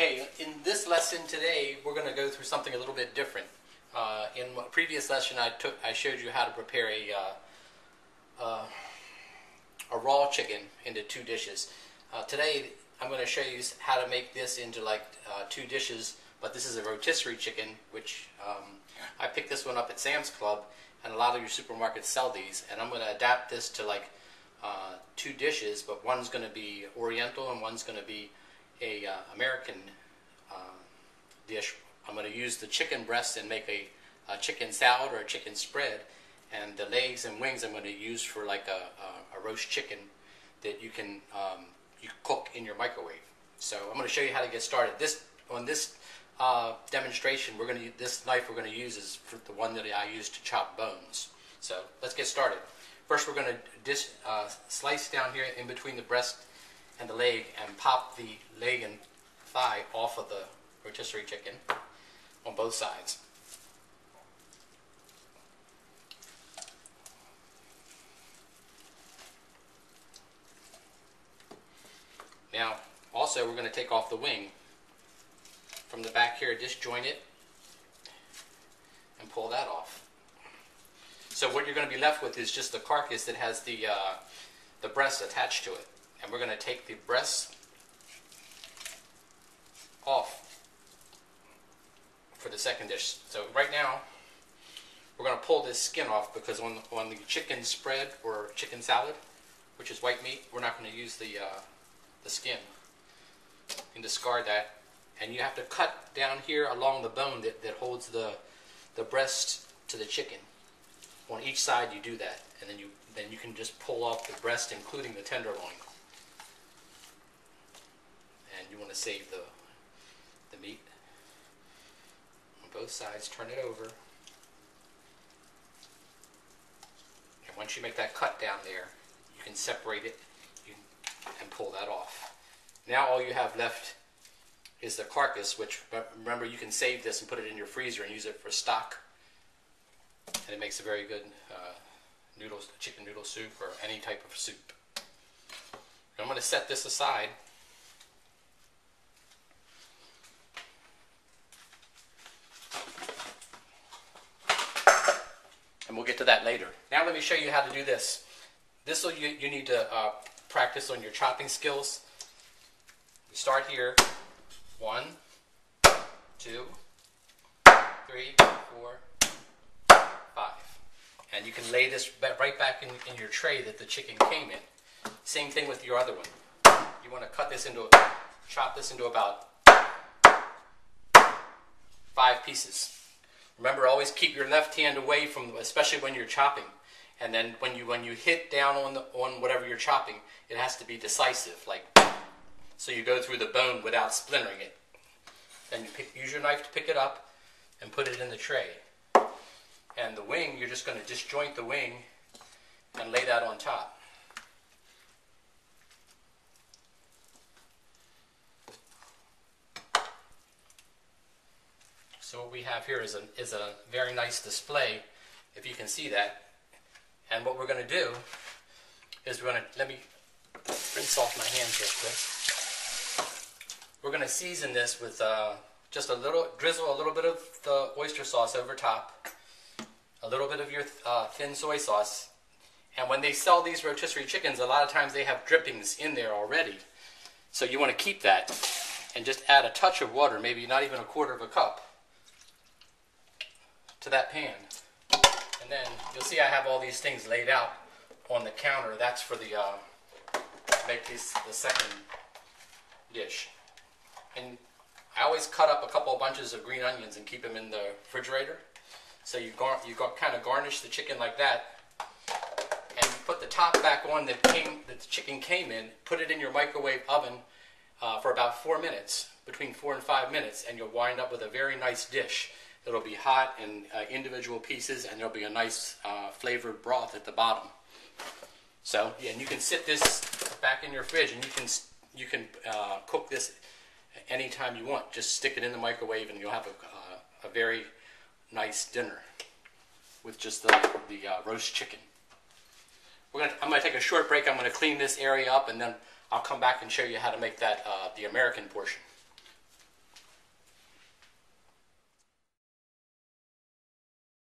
Okay, in this lesson today, we're going to go through something a little bit different. In a previous lesson, I showed you how to prepare a raw chicken into two dishes. Today, I'm going to show you how to make this into like two dishes, but this is a rotisserie chicken, which I picked this one up at Sam's Club, and a lot of your supermarkets sell these, and I'm going to adapt this to like two dishes, but one's going to be Oriental and one's going to be a American dish. I'm going to use the chicken breast and make a chicken salad or a chicken spread, and the legs and wings I'm going to use for like a roast chicken that you can you cook in your microwave. So I'm going to show you how to get started. On this demonstration, this knife we're going to use is for the one that I use to chop bones. So let's get started. First, we're going to slice down here in between the breast and the leg and pop the leg and thigh off of the rotisserie chicken on both sides. Now, also we're going to take off the wing from the back here, disjoint it, and pull that off. So what you're going to be left with is just the carcass that has the breast attached to it. And we're going to take the breast off for the second dish. So right now, we're going to pull this skin off because on the chicken spread or chicken salad, which is white meat, we're not going to use the skin. You can discard that. And you have to cut down here along the bone that holds the breast to the chicken. On each side you do that, and then you can just pull off the breast, including the tenderloin. And you want to save the meat on both sides. Turn it over, and once you make that cut down there, you can separate it and pull that off. Now all you have left is the carcass, which, remember, you can save this and put it in your freezer and use it for stock, and it makes a very good chicken noodle soup or any type of soup. I'm going to set this aside. And we'll get to that later. Now let me show you how to do this. You need to practice on your chopping skills. You start here. 1, 2, 3, 4, 5. And you can lay this right back in your tray that the chicken came in. Same thing with your other one. You want to chop this into about 5 pieces. Remember, always keep your left hand away from, especially when you're chopping. And then when you hit down on whatever you're chopping, it has to be decisive, so you go through the bone without splintering it. Then you use your knife to pick it up and put it in the tray. And the wing, you're just going to disjoint the wing and lay that on top. So what we have here is a very nice display, if you can see that. And what we're going to do is let me rinse off my hands real quick. We're going to season this with just drizzle a little bit of the oyster sauce over top, a little bit of your thin soy sauce, and when they sell these rotisserie chickens, a lot of times they have drippings in there already. So you want to keep that, and just add a touch of water, maybe not even 1/4 cup, to that pan. And then you'll see I have all these things laid out on the counter. That's for make this the second dish. And I always cut up a couple of bunches of green onions and keep them in the refrigerator. So you kind of garnish the chicken like that, and you put the top back on that the chicken came in. Put it in your microwave oven for about 4 minutes, between 4 and 5 minutes, and you'll wind up with a very nice dish. It'll be hot in individual pieces, and there'll be a nice flavored broth at the bottom. So, yeah, and you can sit this back in your fridge, and you can cook this anytime you want. Just stick it in the microwave, and you'll have a very nice dinner with just the roast chicken. I'm going to take a short break. I'm going to clean this area up, and then I'll come back and show you how to make that the American portion.